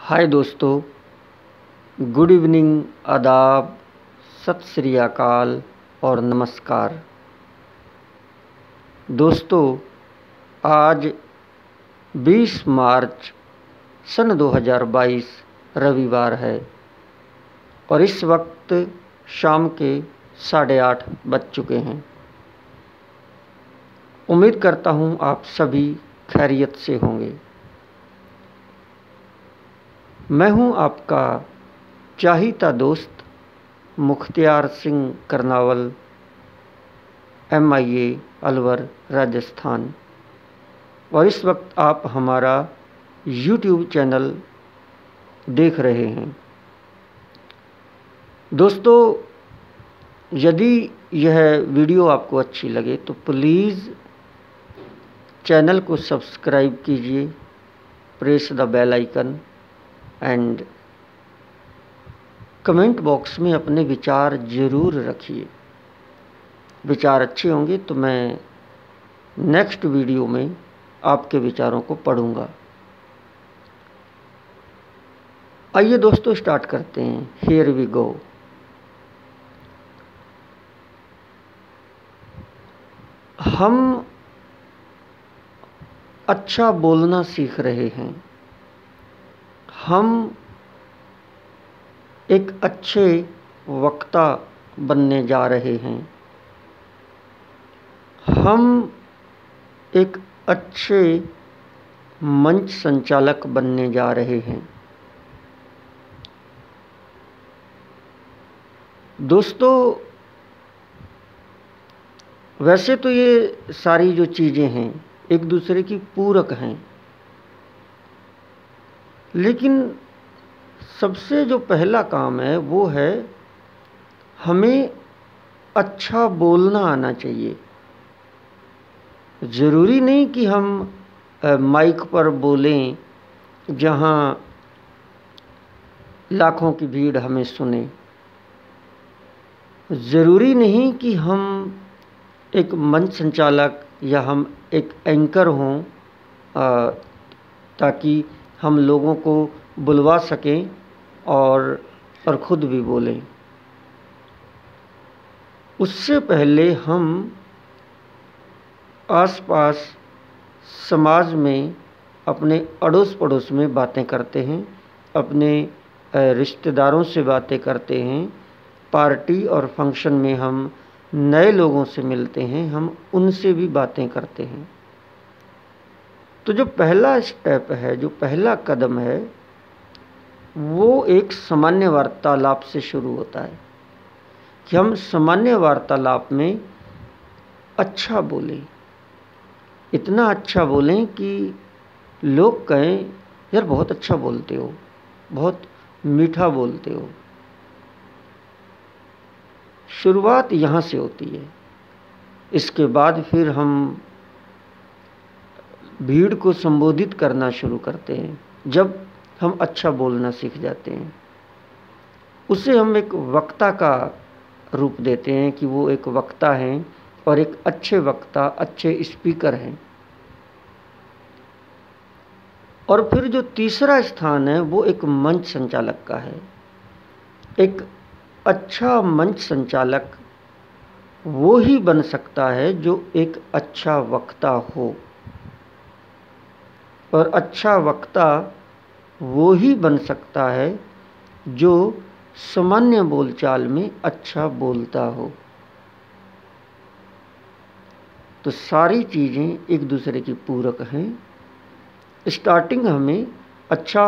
हाय दोस्तों, good evening, आदाब, सत श्री अकाल और नमस्कार। दोस्तों, आज 20 मार्च सन 2022 रविवार है और इस वक्त शाम के 8:30 बज चुके हैं। उम्मीद करता हूँ आप सभी खैरियत से होंगे। मैं हूं आपका चाहीता दोस्त मुख्तियार सिंह करनावल, MIA अलवर राजस्थान। और इस वक्त आप हमारा YouTube चैनल देख रहे हैं। दोस्तों, यदि यह वीडियो आपको अच्छी लगे तो प्लीज़ चैनल को सब्सक्राइब कीजिए, press the bell icon and comment box में अपने विचार ज़रूर रखिए। विचार अच्छे होंगे तो मैं नेक्स्ट वीडियो में आपके विचारों को पढ़ूंगा। आइए दोस्तों, स्टार्ट करते हैं। Here we go. हम अच्छा बोलना सीख रहे हैं। हम एक अच्छे वक्ता बनने जा रहे हैं। हम एक अच्छे मंच संचालक बनने जा रहे हैं। दोस्तों, वैसे तो ये सारी जो चीज़ें हैं एक दूसरे की पूरक हैं, लेकिन सबसे जो पहला काम है वो है हमें अच्छा बोलना आना चाहिए। ज़रूरी नहीं कि हम माइक पर बोलें जहाँ लाखों की भीड़ हमें सुने। ज़रूरी नहीं कि हम एक मंच संचालक या हम एक एंकर हों ताकि हम लोगों को बुलवा सकें और ख़ुद भी बोलें। उससे पहले हम आसपास समाज में, अपने अड़ोस पड़ोस में बातें करते हैं, अपने रिश्तेदारों से बातें करते हैं, पार्टी और फंक्शन में हम नए लोगों से मिलते हैं, हम उनसे भी बातें करते हैं। तो जो पहला स्टेप है, जो पहला कदम है, वो एक सामान्य वार्तालाप से शुरू होता है कि हम सामान्य वार्तालाप में अच्छा बोलें। इतना अच्छा बोलें कि लोग कहें, यार बहुत अच्छा बोलते हो, बहुत मीठा बोलते हो। शुरुआत यहाँ से होती है। इसके बाद फिर हम भीड़ को संबोधित करना शुरू करते हैं। जब हम अच्छा बोलना सीख जाते हैं, उसे हम एक वक्ता का रूप देते हैं कि वो एक वक्ता हैं और एक अच्छे वक्ता, अच्छे स्पीकर हैं। और फिर जो तीसरा स्थान है वो एक मंच संचालक का है। एक अच्छा मंच संचालक वो ही बन सकता है जो एक अच्छा वक्ता हो, और अच्छा वक्ता वो ही बन सकता है जो सामान्य बोलचाल में अच्छा बोलता हो। तो सारी चीज़ें एक दूसरे की पूरक हैं। स्टार्टिंग हमें अच्छा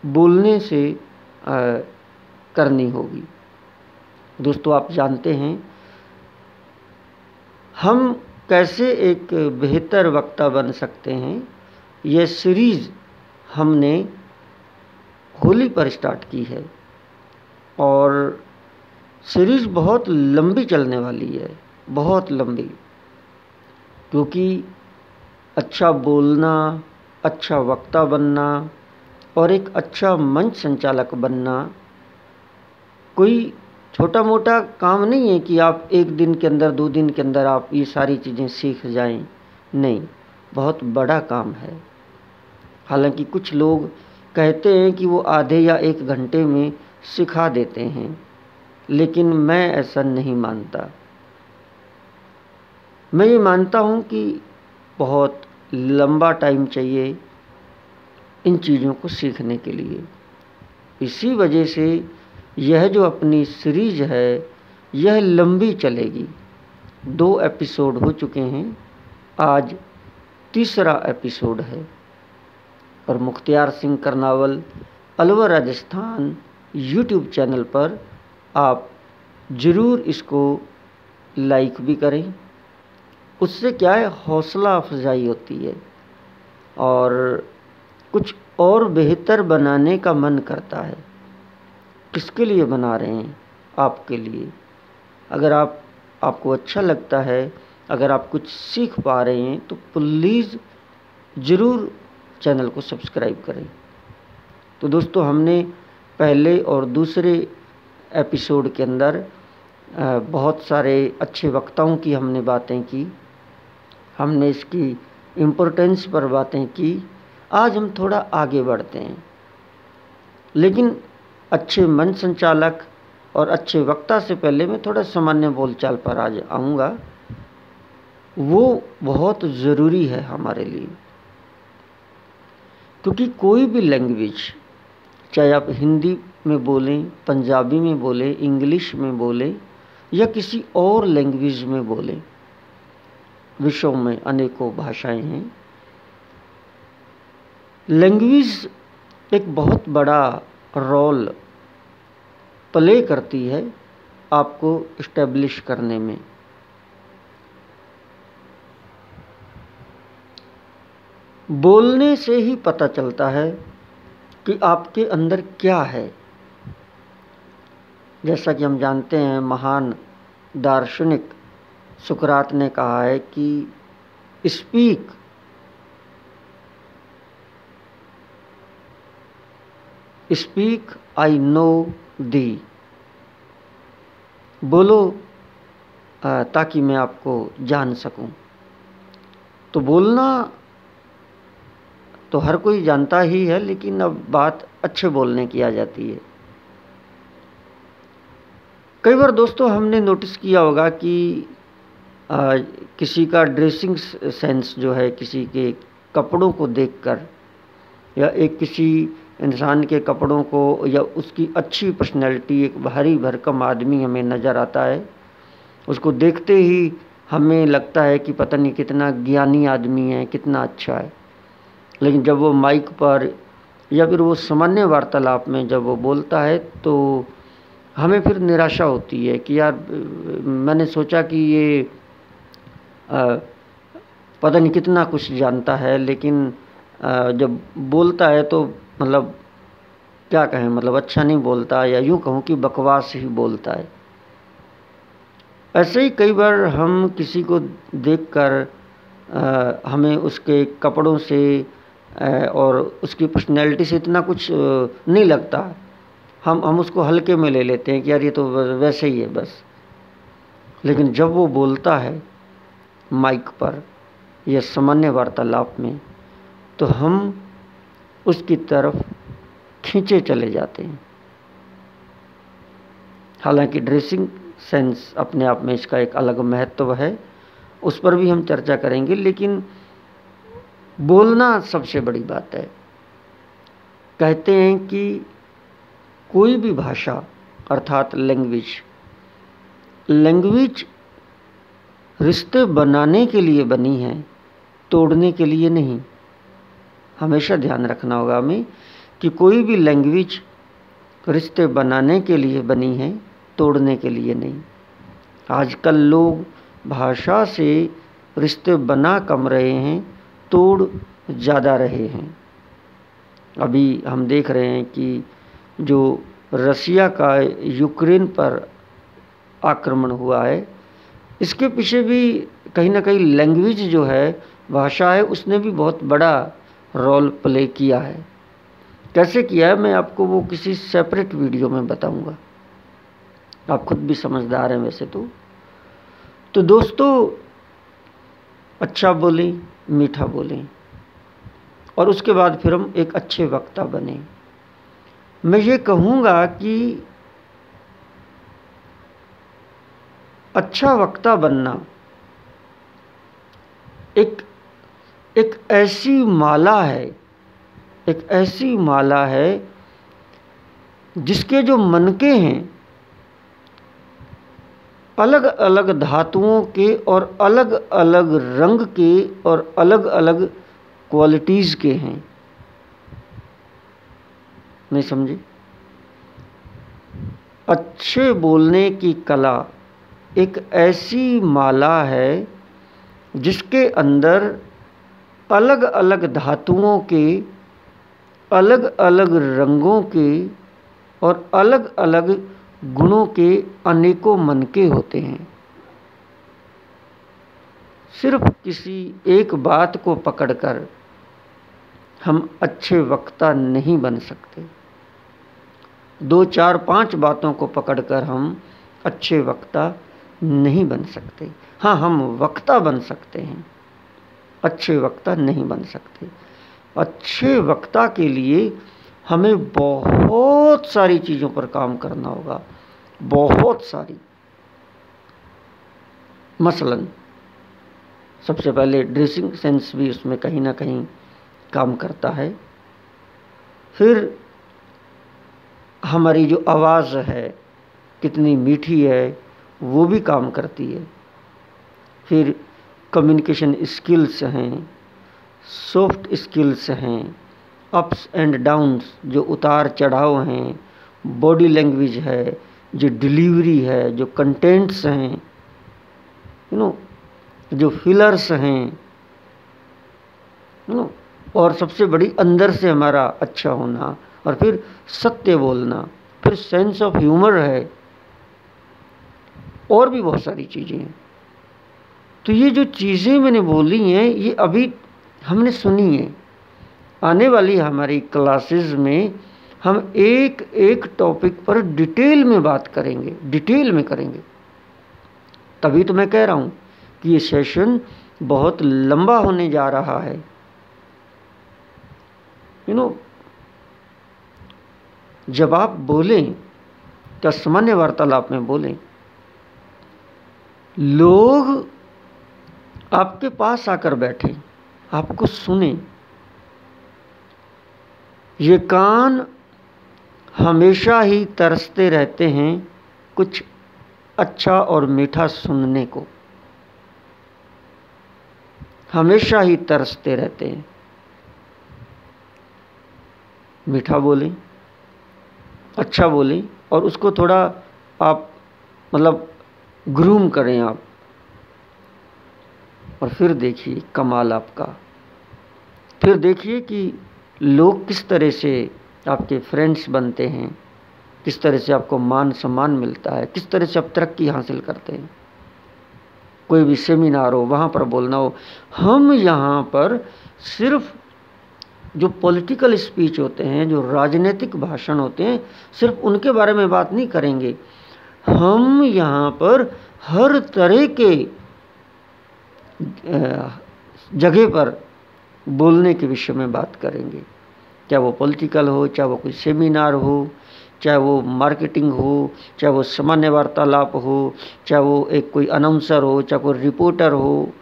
बोलने से करनी होगी। दोस्तों, आप जानते हैं हम कैसे एक बेहतर वक्ता बन सकते हैं। यह सीरीज़ हमने होली पर स्टार्ट की है और सीरीज़ बहुत लंबी चलने वाली है, बहुत लंबी। क्योंकि अच्छा बोलना, अच्छा वक्ता बनना और एक अच्छा मंच संचालक बनना कोई छोटा मोटा काम नहीं है कि आप एक दिन के अंदर, 2 दिन के अंदर आप ये सारी चीज़ें सीख जाएं। नहीं, बहुत बड़ा काम है। हालांकि कुछ लोग कहते हैं कि वो आधे या 1 घंटे में सिखा देते हैं, लेकिन मैं ऐसा नहीं मानता। मैं ये मानता हूँ कि बहुत लंबा टाइम चाहिए इन चीज़ों को सीखने के लिए। इसी वजह से यह जो अपनी सीरीज है यह लंबी चलेगी। 2 एपिसोड हो चुके हैं, आज तीसरा एपिसोड है। और मुख्तियार सिंह करनावल अलवर राजस्थान यूट्यूब चैनल पर आप ज़रूर इसको लाइक भी करें। उससे क्या है, हौसला अफजाई होती है और कुछ और बेहतर बनाने का मन करता है। किसके लिए बना रहे हैं? आपके लिए। अगर आपको अच्छा लगता है, अगर आप कुछ सीख पा रहे हैं तो प्लीज़ ज़रूर चैनल को सब्सक्राइब करें। तो दोस्तों, हमने पहले और दूसरे एपिसोड के अंदर बहुत सारे अच्छे वक्ताओं की हमने बातें की, हमने इसकी इम्पोर्टेंस पर बातें की। आज हम थोड़ा आगे बढ़ते हैं, लेकिन अच्छे मन संचालक और अच्छे वक्ता से पहले मैं थोड़ा सामान्य बोलचाल पर आज आऊँगा। वो बहुत ज़रूरी है हमारे लिए, क्योंकि कोई भी लैंग्वेज, चाहे आप हिंदी में बोलें, पंजाबी में बोलें, इंग्लिश में बोलें या किसी और लैंग्वेज में बोलें, विश्व में अनेकों भाषाएं हैं। लैंग्वेज एक बहुत बड़ा रोल प्ले करती है आपको इस्टेब्लिश करने में। बोलने से ही पता चलता है कि आपके अंदर क्या है। जैसा कि हम जानते हैं, महान दार्शनिक सुकरात ने कहा है कि स्पीक आई नो दी, बोलो ताकि मैं आपको जान सकूं। तो बोलना तो हर कोई जानता ही है, लेकिन अब बात अच्छे बोलने की आ जाती है। कई बार दोस्तों हमने नोटिस किया होगा कि किसी का ड्रेसिंग सेंस जो है, किसी के कपड़ों को देखकर या किसी इंसान के कपड़ों को या उसकी अच्छी पर्सनैलिटी, एक भारी भरकम आदमी हमें नज़र आता है, उसको देखते ही हमें लगता है कि पता नहीं कितना ज्ञानी आदमी है, कितना अच्छा है। लेकिन जब वो माइक पर या फिर वो सामान्य वार्तालाप में जब वो बोलता है तो हमें फिर निराशा होती है कि यार, मैंने सोचा कि ये पता नहीं कितना कुछ जानता है, लेकिन जब बोलता है तो मतलब क्या कहें, मतलब अच्छा नहीं बोलता, या यूँ कहूँ कि बकवास ही बोलता है। ऐसे ही कई बार हम किसी को देखकर हमें उसके कपड़ों से और उसकी पर्सनैलिटी से इतना कुछ नहीं लगता। हम उसको हल्के में ले लेते हैं कि यार ये तो वैसे ही है बस। लेकिन जब वो बोलता है माइक पर या सामान्य वार्तालाप में, तो हम उसकी तरफ खींचे चले जाते हैं। हालांकि ड्रेसिंग सेंस अपने आप में इसका एक अलग महत्व है, उस पर भी हम चर्चा करेंगे, लेकिन बोलना सबसे बड़ी बात है। कहते हैं कि कोई भी भाषा अर्थात लैंग्वेज रिश्ते बनाने के लिए बनी है, तोड़ने के लिए नहीं। हमेशा ध्यान रखना होगा हमें कि कोई भी लैंग्वेज रिश्ते बनाने के लिए बनी है, तोड़ने के लिए नहीं। आजकल लोग भाषा से रिश्ते बना कम रहे हैं, तोड़ ज़्यादा रहे हैं। अभी हम देख रहे हैं कि जो रसिया का यूक्रेन पर आक्रमण हुआ है, इसके पीछे भी कहीं ना कहीं लैंग्वेज जो है, भाषा है, उसने भी बहुत बड़ा रोल प्ले किया है। कैसे किया है मैं आपको वो किसी सेपरेट वीडियो में बताऊंगा, आप खुद भी समझदार हैं वैसे तो दोस्तों, अच्छा बोलें, मीठा बोलें और उसके बाद फिर हम एक अच्छे वक्ता बने। मैं ये कहूँगा कि अच्छा वक्ता बनना एक एक ऐसी माला है, एक ऐसी माला है जिसके जो मनके हैं अलग अलग धातुओं के और अलग अलग रंग के और अलग अलग क्वालिटीज़ के हैं। नहीं समझे? अच्छे बोलने की कला एक ऐसी माला है जिसके अंदर अलग अलग धातुओं के, अलग अलग रंगों के और अलग अलग गुणों के अनेकों मनके होते हैं। सिर्फ किसी एक बात को पकड़कर हम अच्छे वक्ता नहीं बन सकते। 2, 4, 5 बातों को पकड़कर हम अच्छे वक्ता नहीं बन सकते। हाँ, हम वक्ता बन सकते हैं, अच्छे वक्ता नहीं बन सकते। अच्छे वक्ता के लिए हमें बहुत सारी चीज़ों पर काम करना होगा, बहुत सारी। मसलन सबसे पहले ड्रेसिंग सेंस भी उसमें कहीं ना कहीं काम करता है। फिर हमारी जो आवाज़ है कितनी मीठी है वो भी काम करती है। फिर कम्युनिकेशन स्किल्स हैं, सॉफ्ट स्किल्स हैं, अप्स एंड डाउन्स जो उतार चढ़ाव हैं, बॉडी लैंग्वेज है, जो डिलीवरी है, जो कंटेंट्स हैं, जो फिलर्स हैं, और सबसे बड़ी अंदर से हमारा अच्छा होना, और फिर सत्य बोलना, फिर सेंस ऑफ ह्यूमर है, और भी बहुत सारी चीज़ें हैं। तो ये जो चीज़ें मैंने बोली हैं ये अभी हमने सुनी है। आने वाली हमारी क्लासेस में हम एक एक टॉपिक पर डिटेल में बात करेंगे, डिटेल में करेंगे। तभी तो मैं कह रहा हूँ कि ये सेशन बहुत लंबा होने जा रहा है। जब आप बोलें तो सामान्य वार्तालाप में बोलें, लोग आपके पास आकर बैठे, आपको सुने। ये कान हमेशा ही तरसते रहते हैं कुछ अच्छा और मीठा सुनने को, हमेशा ही तरसते रहते हैं। मीठा बोलें, अच्छा बोलें, और उसको थोड़ा आप मतलब ग्रूम करें आप, और फिर देखिए कमाल आपका। फिर देखिए कि लोग किस तरह से आपके फ्रेंड्स बनते हैं, किस तरह से आपको मान सम्मान मिलता है, किस तरह से आप तरक्की हासिल करते हैं। कोई भी सेमिनार हो वहाँ पर बोलना हो। हम यहाँ पर सिर्फ जो पॉलिटिकल स्पीच होते हैं, जो राजनीतिक भाषण होते हैं, सिर्फ उनके बारे में बात नहीं करेंगे। हम यहाँ पर हर तरह के जगह पर बोलने के विषय में बात करेंगे, चाहे वो पॉलिटिकल हो, चाहे वो कोई सेमिनार हो, चाहे वो मार्केटिंग हो, चाहे वो सामान्य वार्तालाप हो, चाहे वो एक कोई अनाउंसर हो, चाहे कोई रिपोर्टर हो,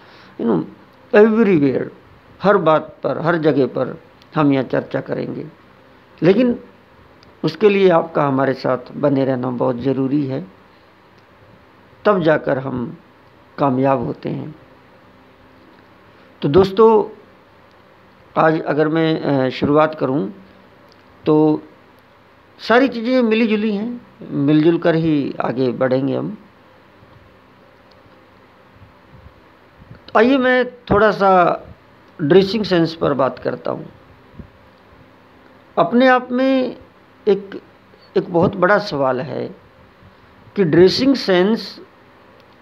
एवरीवेयर, हर बात पर, हर जगह पर हम यहाँ चर्चा करेंगे। लेकिन उसके लिए आपका हमारे साथ बने रहना बहुत ज़रूरी है, तब जाकर हम कामयाब होते हैं। तो दोस्तों, आज अगर मैं शुरुआत करूं तो सारी चीज़ें मिली जुली हैं, मिलजुल कर ही आगे बढ़ेंगे हम। तो आइए मैं थोड़ा सा ड्रेसिंग सेंस पर बात करता हूं। अपने आप में एक बहुत बड़ा सवाल है कि ड्रेसिंग सेंस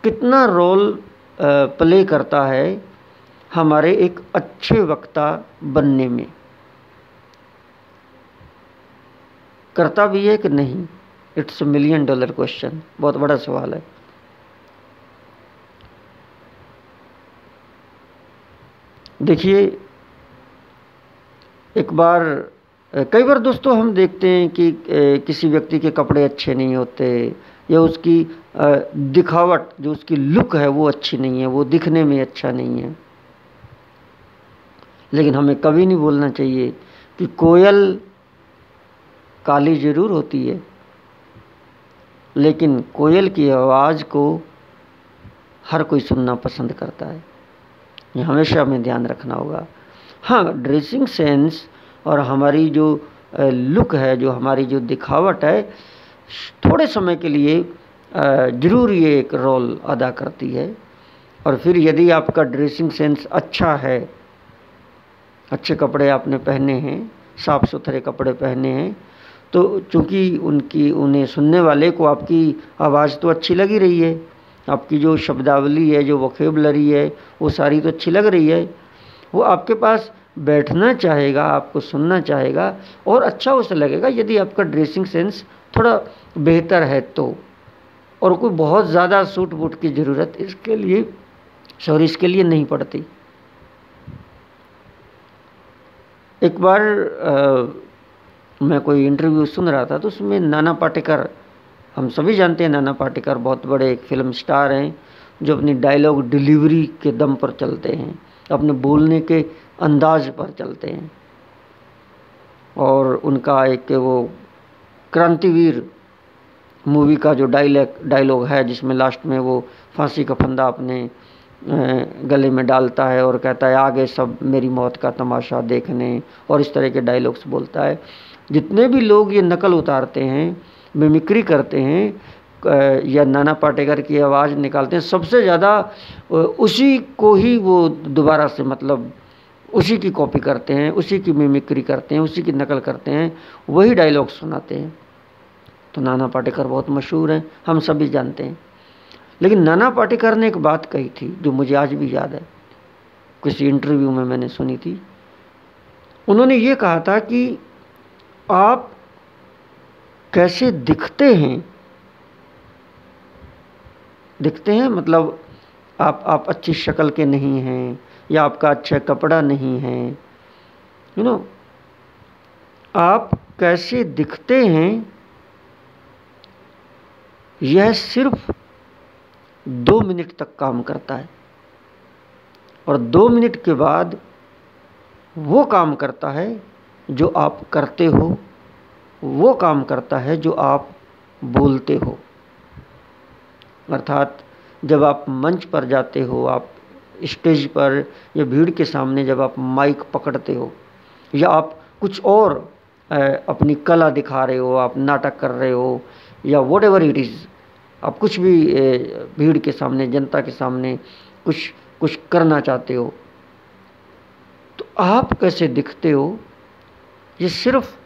कितना रोल प्ले करता है हमारे एक अच्छे वक्ता बनने में। करता भी है कि नहीं? इट्स $1 मिलियन क्वेश्चन, बहुत बड़ा सवाल है। देखिए, एक बार कई बार दोस्तों हम देखते हैं कि किसी व्यक्ति के कपड़े अच्छे नहीं होते, या उसकी दिखावट, जो उसकी लुक है वो अच्छी नहीं है, वो दिखने में अच्छा नहीं है। लेकिन हमें कभी नहीं बोलना चाहिए कि कोयल काली जरूर होती है, लेकिन कोयल की आवाज़ को हर कोई सुनना पसंद करता है। ये हमेशा हमें ध्यान रखना होगा। हाँ, ड्रेसिंग सेंस और हमारी जो लुक है, जो हमारी जो दिखावट है, थोड़े समय के लिए ज़रूर ये एक रोल अदा करती है। और फिर यदि आपका ड्रेसिंग सेंस अच्छा है, अच्छे कपड़े आपने पहने हैं, साफ़ सुथरे कपड़े पहने हैं, तो चूँकि उन्हें सुनने वाले को आपकी आवाज़ तो अच्छी लग ही रही है, आपकी जो शब्दावली है, जो वोकैबुलरी है, वो सारी तो अच्छी लग रही है, वो आपके पास बैठना चाहेगा, आपको सुनना चाहेगा और अच्छा उसे लगेगा यदि आपका ड्रेसिंग सेंस थोड़ा बेहतर है तो। और कोई बहुत ज़्यादा सूट बूट की ज़रूरत इसके लिए नहीं पड़ती। एक बार मैं कोई इंटरव्यू सुन रहा था, तो उसमें नाना पाटेकर, हम सभी जानते हैं नाना पाटेकर बहुत बड़े एक फिल्म स्टार हैं, जो अपनी डायलॉग डिलीवरी के दम पर चलते हैं, अपने बोलने के अंदाज पर चलते हैं। और उनका एक वो क्रांतिवीर मूवी का जो डायलॉग है, जिसमें लास्ट में वो फांसी का फंदा अपने गले में डालता है और कहता है, आगे सब मेरी मौत का तमाशा देखने, और इस तरह के डायलॉग्स बोलता है। जितने भी लोग ये नकल उतारते हैं, मिमिक्री करते हैं या नाना पाटेकर की आवाज़ निकालते हैं, सबसे ज़्यादा उसी को ही वो दोबारा से, मतलब उसी की कॉपी करते हैं, उसी की मिमिक्री करते हैं, उसी की नकल करते हैं, वही डायलॉग सुनाते हैं। तो नाना पाटेकर बहुत मशहूर हैं, हम सभी जानते हैं। लेकिन नाना पाटेकर ने एक बात कही थी जो मुझे आज भी याद है, किसी इंटरव्यू में मैंने सुनी थी। उन्होंने ये कहा था कि आप कैसे दिखते हैं, मतलब आप अच्छी शक्ल के नहीं हैं, या आपका अच्छा कपड़ा नहीं है, आप कैसे दिखते हैं, यह सिर्फ 2 मिनट तक काम करता है। और 2 मिनट के बाद वो काम करता है जो आप करते हो, वो काम करता है जो आप बोलते हो। अर्थात जब आप मंच पर जाते हो, आप स्टेज पर या भीड़ के सामने जब आप माइक पकड़ते हो, या आप कुछ और अपनी कला दिखा रहे हो, आप नाटक कर रहे हो, या वॉट एवर इट इज़, आप कुछ भी भीड़ के सामने, जनता के सामने कुछ करना चाहते हो, तो आप कैसे दिखते हो, ये सिर्फ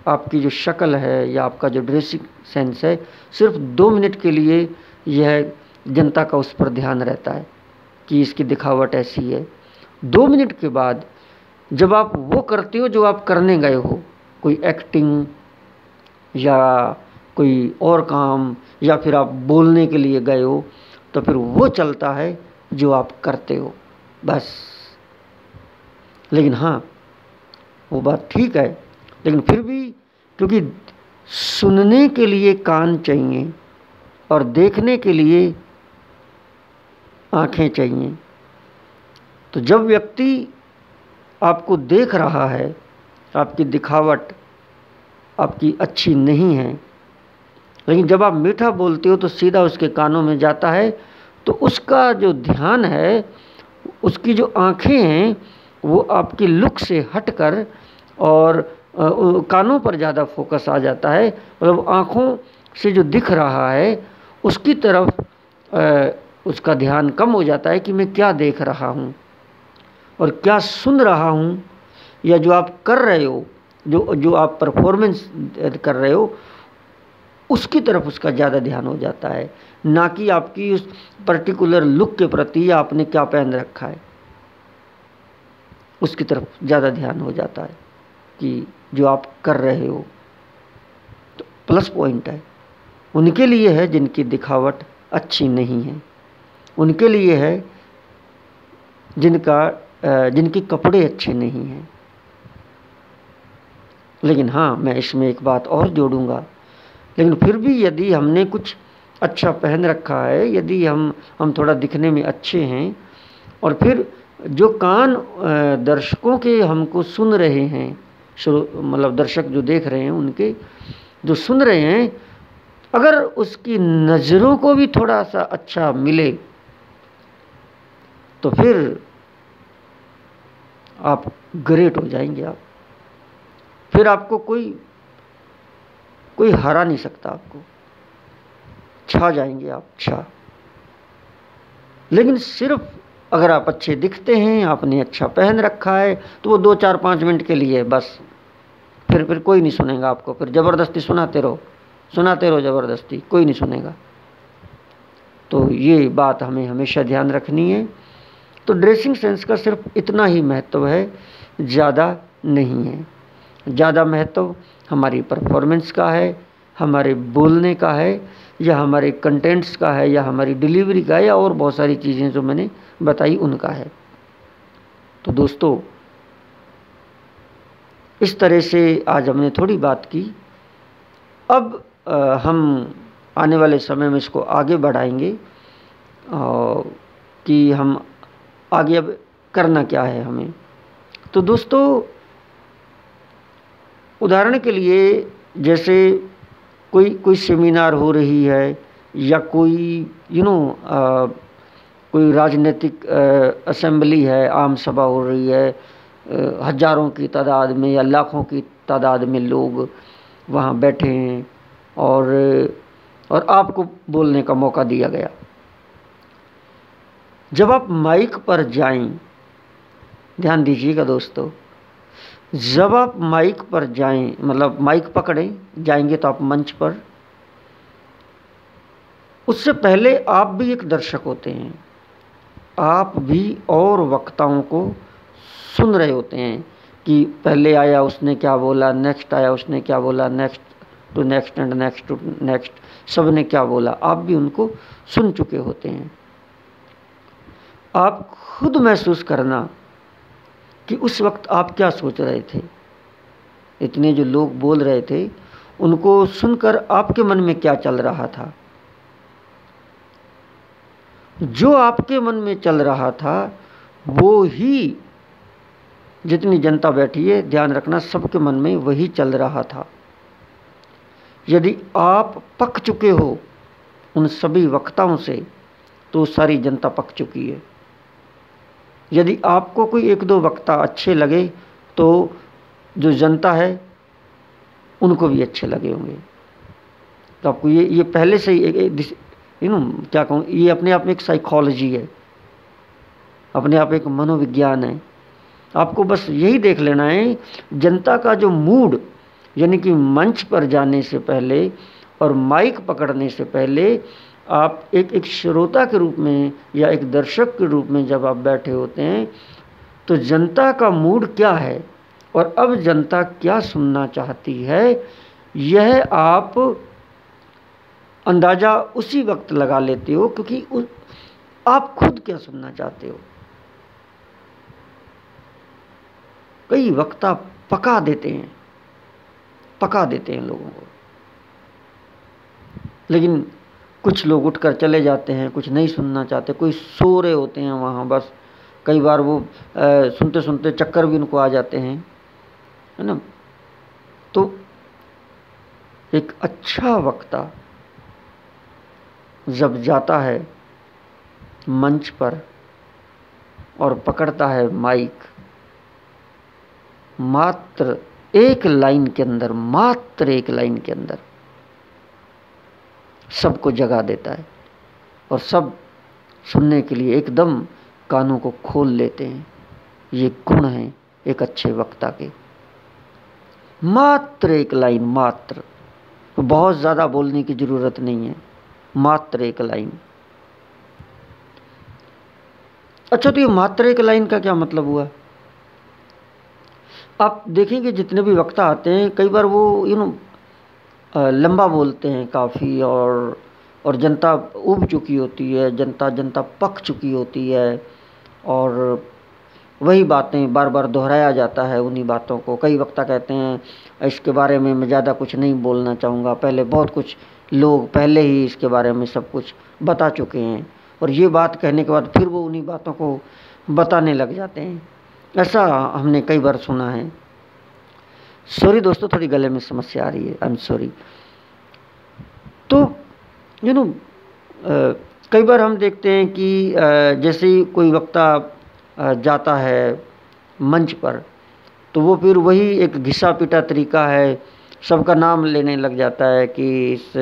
आपकी जो शक्ल है या आपका जो ड्रेसिंग सेंस है, सिर्फ 2 मिनट के लिए यह जनता का उस पर ध्यान रहता है कि इसकी दिखावट ऐसी है। 2 मिनट के बाद जब आप वो करते हो जो आप करने गए हो, कोई एक्टिंग या कोई और काम, या फिर आप बोलने के लिए गए हो, तो फिर वो चलता है जो आप करते हो, बस। लेकिन हाँ, वो बात ठीक है, लेकिन फिर भी क्योंकि सुनने के लिए कान चाहिए और देखने के लिए आँखें चाहिए, तो जब व्यक्ति आपको देख रहा है, आपकी दिखावट आपकी अच्छी नहीं है, लेकिन जब आप मीठा बोलते हो तो सीधा उसके कानों में जाता है, तो उसका जो ध्यान है, उसकी जो आँखें हैं, वो आपकी लुक से हटकर और कानों पर ज़्यादा फोकस आ जाता है। मतलब आँखों से जो दिख रहा है उसकी तरफ उसका ध्यान कम हो जाता है कि मैं क्या देख रहा हूँ और क्या सुन रहा हूँ, या जो आप कर रहे हो, जो आप परफॉर्मेंस कर रहे हो, उसकी तरफ उसका ज़्यादा ध्यान हो जाता है, ना कि आपकी उस पर्टिकुलर लुक के प्रति या आपने क्या पहन रखा है, उसकी तरफ ज़्यादा ध्यान हो जाता है कि जो आप कर रहे हो। तो प्लस पॉइंट है उनके लिए है जिनकी दिखावट अच्छी नहीं है, उनके लिए है जिनके कपड़े अच्छे नहीं हैं, लेकिन हाँ, मैं इसमें एक बात और जोड़ूंगा, लेकिन फिर भी यदि हमने कुछ अच्छा पहन रखा है, यदि हम थोड़ा दिखने में अच्छे हैं, और फिर जो कान दर्शकों के हमको सुन रहे हैं, मतलब दर्शक जो देख रहे हैं उनके जो सुन रहे हैं, अगर उसकी नज़रों को भी थोड़ा सा अच्छा मिले तो फिर आप ग्रेट हो जाएंगे। आप फिर आपको कोई हरा नहीं सकता, आपको छा जाएंगे आप, छा। लेकिन सिर्फ अगर आप अच्छे दिखते हैं, आपने अच्छा पहन रखा है, तो वो 2-4-5 मिनट के लिए बस, फिर कोई नहीं सुनेगा आपको। फिर ज़बरदस्ती सुनाते रहो ज़बरदस्ती, कोई नहीं सुनेगा। तो ये बात हमें हमेशा ध्यान रखनी है। तो ड्रेसिंग सेंस का सिर्फ इतना ही महत्व है, ज़्यादा नहीं है। ज़्यादा महत्व हमारी परफॉर्मेंस का है, हमारे बोलने का है, या हमारे कंटेंट्स का है, या हमारी डिलीवरी का है, या और बहुत सारी चीज़ें जो मैंने बताई उनका है। तो दोस्तों, इस तरह से आज हमने थोड़ी बात की। अब हम आने वाले समय में इसको आगे बढ़ाएंगे कि हम आगे अब करना क्या है हमें। तो दोस्तों, उदाहरण के लिए जैसे कोई सेमिनार हो रही है, या कोई कोई राजनीतिक असेंबली है, आम सभा हो रही है, हजारों की तादाद में या लाखों की तादाद में लोग वहाँ बैठे हैं, और आपको बोलने का मौका दिया गया। जब आप माइक पर जाएं, ध्यान दीजिएगा दोस्तों, जब आप माइक पर जाएं, मतलब माइक पकड़ें, जाएंगे तो आप मंच पर, उससे पहले आप भी एक दर्शक होते हैं। आप भी और वक्ताओं को सुन रहे होते हैं कि पहले आया उसने क्या बोला, नेक्स्ट आया उसने क्या बोला, next to next and next to next, सब ने क्या बोला, आप भी उनको सुन चुके होते हैं। आप खुद महसूस करना कि उस वक्त आप क्या सोच रहे थे। इतने जो लोग बोल रहे थे, उनको सुनकर आपके मन में क्या चल रहा था। जो आपके मन में चल रहा था वो ही, जितनी जनता बैठी है, ध्यान रखना, सबके मन में वही चल रहा था। यदि आप पक चुके हो उन सभी वक्ताओं से, तो सारी जनता पक चुकी है। यदि आपको कोई 1-2 वक्ता अच्छे लगे, तो जो जनता है उनको भी अच्छे लगे होंगे। तो आपको ये पहले से ही क्या कहूँ, ये अपने आप में एक साइकोलॉजी है, अपने आप एक मनोविज्ञान है। आपको बस यही देख लेना है, जनता का जो मूड, यानी कि मंच पर जाने से पहले और माइक पकड़ने से पहले आप एक श्रोता के रूप में या एक दर्शक के रूप में जब आप बैठे होते हैं, तो जनता का मूड क्या है और अब जनता क्या सुनना चाहती है, यह आप अंदाज़ा उसी वक्त लगा लेते हो, क्योंकि आप खुद क्या सुनना चाहते हो। कई वक्ता पका देते हैं लोगों को, लेकिन कुछ लोग उठकर चले जाते हैं, कुछ नहीं सुनना चाहते, कोई सो रहे होते हैं वहाँ बस। कई बार वो सुनते सुनते चक्कर भी उनको आ जाते हैं, है ना। तो एक अच्छा वक्ता जब जाता है मंच पर और पकड़ता है माइक, मात्र एक लाइन के अंदर सबको जगा देता है, और सब सुनने के लिए एकदम कानों को खोल लेते हैं। ये गुण हैं एक अच्छे वक्ता के। मात्र एक लाइन, मात्र, बहुत ज़्यादा बोलने की ज़रूरत नहीं है, मात्र एक लाइन। अच्छा, तो ये मात्र एक लाइन का क्या मतलब हुआ? आप देखेंगे जितने भी वक्ता आते हैं, कई बार वो लंबा बोलते हैं काफ़ी, और जनता उब चुकी होती है, जनता पक चुकी होती है, और वही बातें बार बार दोहराया जाता है उन्हीं बातों को। कई वक्ता कहते हैं इसके बारे में मैं ज़्यादा कुछ नहीं बोलना चाहूँगा, पहले बहुत कुछ लोग पहले ही इसके बारे में सब कुछ बता चुके हैं, और ये बात कहने के बाद फिर वो उन्हीं बातों को बताने लग जाते हैं। ऐसा हमने कई बार सुना है। सॉरी दोस्तों, थोड़ी गले में समस्या आ रही है, आई एम सॉरी। तो यू नो कई बार हम देखते हैं कि जैसे ही कोई वक्ता जाता है मंच पर, तो वो फिर वही एक घिसा पिटा तरीका है, सबका नाम लेने लग जाता है कि इस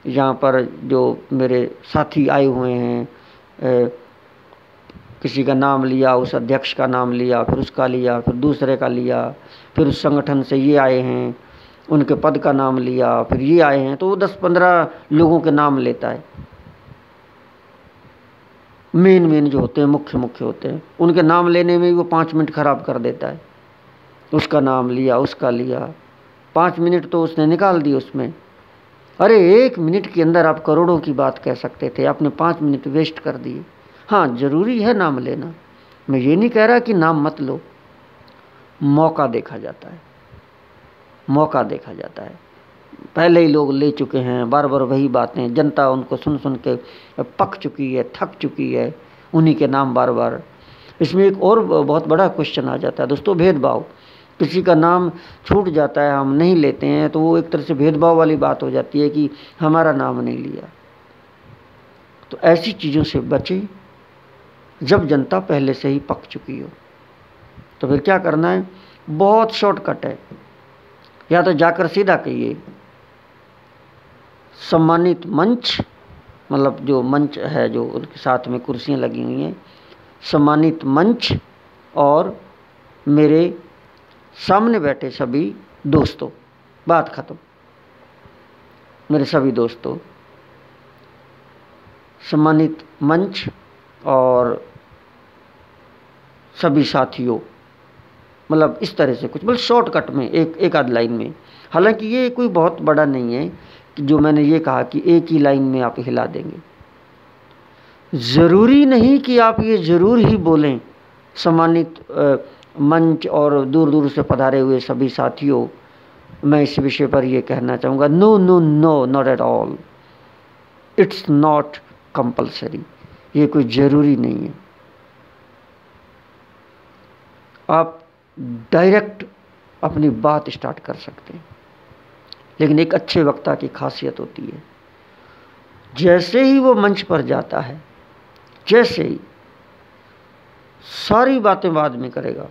यहाँ पर जो मेरे साथी आए हुए हैं, किसी का नाम लिया, उस अध्यक्ष का नाम लिया, फिर उसका लिया, फिर दूसरे का लिया, फिर उस संगठन से ये आए हैं उनके पद का नाम लिया, फिर ये आए हैं, तो वो 10-15 लोगों के नाम लेता है। मेन जो होते हैं, मुख्य होते हैं, उनके नाम लेने में वो 5 मिनट खराब कर देता है। उसका नाम लिया, उसका लिया, 5 मिनट तो उसने निकाल दिए उसमें। अरे 1 मिनट के अंदर आप करोड़ों की बात कह सकते थे, आपने 5 मिनट वेस्ट कर दिए। हाँ, ज़रूरी है नाम लेना, मैं ये नहीं कह रहा कि नाम मत लो। मौका देखा जाता है, मौका देखा जाता है। पहले ही लोग ले चुके हैं, बार बार वही बातें, जनता उनको सुन सुन के पक चुकी है, थक चुकी है, उन्हीं के नाम बार बार। इसमें एक और बहुत बड़ा क्वेश्चन आ जाता है दोस्तों, भेदभाव। किसी का नाम छूट जाता है, हम नहीं लेते हैं, तो वो एक तरह से भेदभाव वाली बात हो जाती है कि हमारा नाम नहीं लिया। तो ऐसी चीज़ों से बचें जब जनता पहले से ही पक चुकी हो। तो फिर क्या करना है, बहुत शॉर्टकट है। या तो जाकर सीधा कहिए सम्मानित मंच, मतलब जो मंच है, जो उनके साथ में कुर्सियां लगी हुई हैं, सम्मानित मंच और मेरे सामने बैठे सभी दोस्तों, बात खत्म। मेरे सभी दोस्तों, सम्मानित मंच और सभी साथियों, मतलब इस तरह से कुछ, मतलब शॉर्टकट में एक आध लाइन में। हालांकि ये कोई बहुत बड़ा नहीं है कि जो मैंने ये कहा कि एक ही लाइन में आप हिला देंगे। ज़रूरी नहीं कि आप ये ज़रूर ही बोलें सम्मानित मंच और दूर दूर से पधारे हुए सभी साथियों, मैं इस विषय पर ये कहना चाहूँगा, no no no, not at all, it's not compulsory. ये कोई ज़रूरी नहीं है। आप डायरेक्ट अपनी बात स्टार्ट कर सकते हैं, लेकिन एक अच्छे वक्ता की खासियत होती है, जैसे ही वो मंच पर जाता है, जैसे ही सारी बातें बाद में करेगा,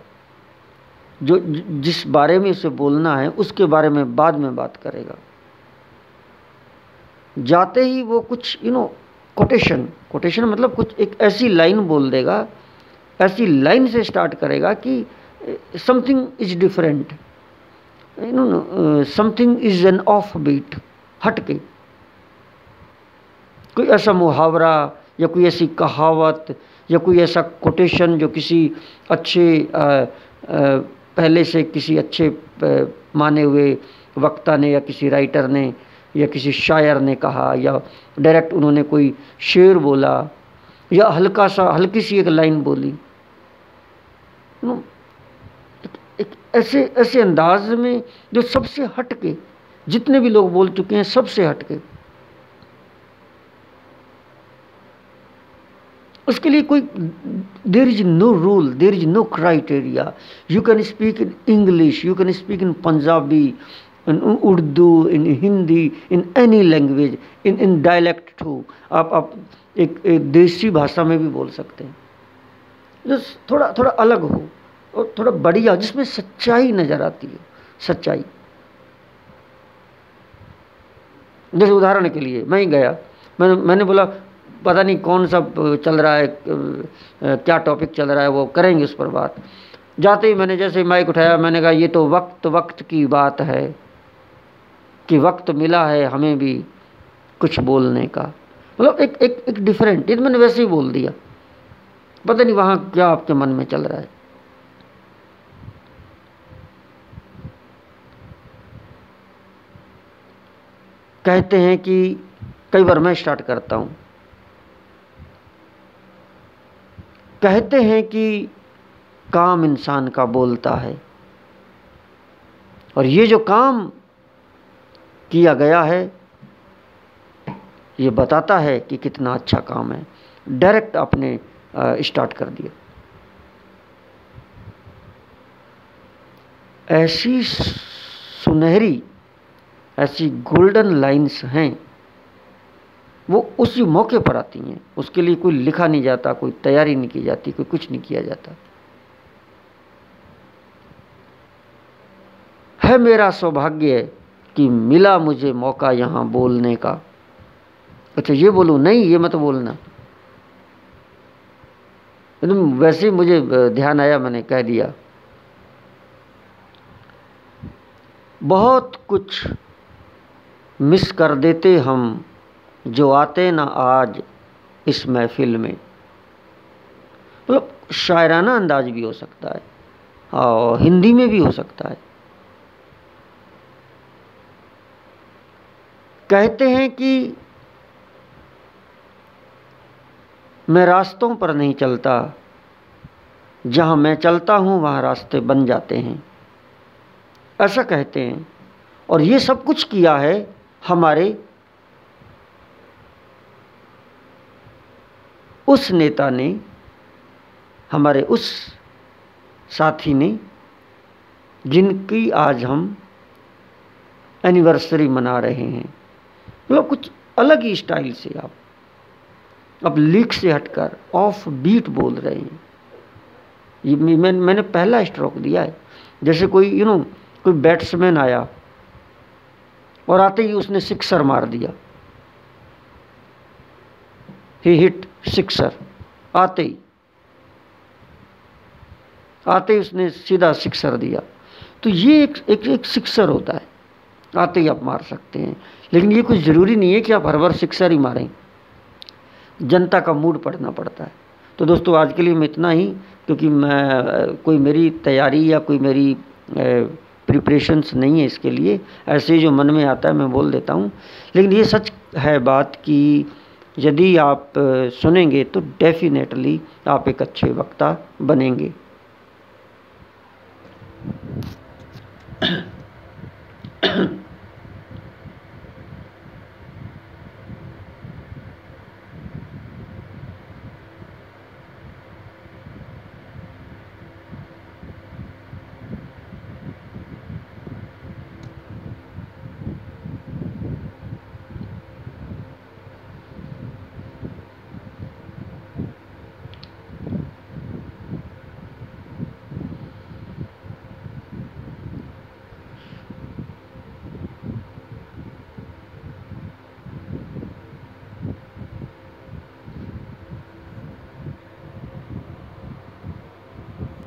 जो जिस बारे में उसे बोलना है उसके बारे में बाद में बात करेगा। जाते ही वो कुछ कोटेशन मतलब कुछ एक ऐसी लाइन बोल देगा, ऐसी लाइन से स्टार्ट करेगा कि something is different, something is an off beat, हटके। कोई ऐसा मुहावरा या कोई ऐसी कहावत या कोई ऐसा कोटेशन जो किसी अच्छे पहले से किसी अच्छे माने हुए वक्ता ने या किसी राइटर ने या किसी शायर ने कहा, या डायरेक्ट उन्होंने कोई शेर बोला या हल्की सी एक लाइन बोली, एक ऐसे अंदाज में जो सबसे हटके, जितने भी लोग बोल चुके हैं सबसे हटके। उसके लिए कोई there is no rule, there is no criteria. You can speak in English, you can speak in Punjabi, in Urdu, in Hindi, in any language, in dialect too. आप एक देसी भाषा में भी बोल सकते हैं, जो थोड़ा अलग हो और थोड़ा बढ़िया, जिसमें सच्चाई नजर आती है, सच्चाई। जैसे उदाहरण के लिए मैं ही गया, मैंने बोला पता नहीं कौन सा चल रहा है, क्या टॉपिक चल रहा है, वो करेंगे उस पर बात। जाते ही मैंने जैसे माइक उठाया, मैंने कहा ये तो वक्त की बात है कि वक्त मिला है हमें भी कुछ बोलने का। मतलब एक डिफरेंट, ये मैंने वैसे ही बोल दिया, पता नहीं वहाँ क्या आपके मन में चल रहा है। कहते हैं कि कई बार मैं स्टार्ट करता हूँ, कहते हैं कि काम इंसान का बोलता है, और ये जो काम किया गया है ये बताता है कि कितना अच्छा काम है। डायरेक्ट आपने स्टार्ट कर दिया। ऐसी सुनहरी, ऐसी गोल्डन लाइंस हैं, वो उसी मौके पर आती हैं। उसके लिए कोई लिखा नहीं जाता, कोई तैयारी नहीं की जाती, कोई कुछ नहीं किया जाता। है मेरा सौभाग्य कि मिला मुझे मौका यहाँ बोलने का। अच्छा ये बोलूँ? नहीं, ये मत बोलना। वैसे ही मुझे ध्यान आया, मैंने कह दिया। बहुत कुछ मिस कर देते हम जो आते ना आज इस महफिल में। मतलब शायराना अंदाज भी हो सकता है और हिंदी में भी हो सकता है। कहते हैं कि मैं रास्तों पर नहीं चलता, जहाँ मैं चलता हूँ वहाँ रास्ते बन जाते हैं, ऐसा कहते हैं। और ये सब कुछ किया है हमारे उस नेता ने, हमारे उस साथी ने, जिनकी आज हम एनिवर्सरी मना रहे हैं। मतलब कुछ अलग ही स्टाइल से आप अब लीक से हटकर ऑफ बीट बोल रहे हैं। ये मैंने पहला स्ट्रोक दिया है। जैसे कोई कोई बैट्समैन आया और आते ही उसने सिक्सर मार दिया, ही हिट सिक्सर। आते ही उसने सीधा सिक्सर दिया। तो ये एक सिक्सर होता है, आते ही आप मार सकते हैं। लेकिन ये कुछ ज़रूरी नहीं है कि आप हर बार सिक्सर ही मारें, जनता का मूड पढ़ना पड़ता है। तो दोस्तों आज के लिए मैं इतना ही, क्योंकि मैं कोई मेरी तैयारी या कोई मेरी प्रिपरेशंस नहीं है इसके लिए। ऐसे ही जो मन में आता है मैं बोल देता हूँ। लेकिन ये सच है बात कि यदि आप सुनेंगे तो डेफिनेटली आप एक अच्छे वक्ता बनेंगे।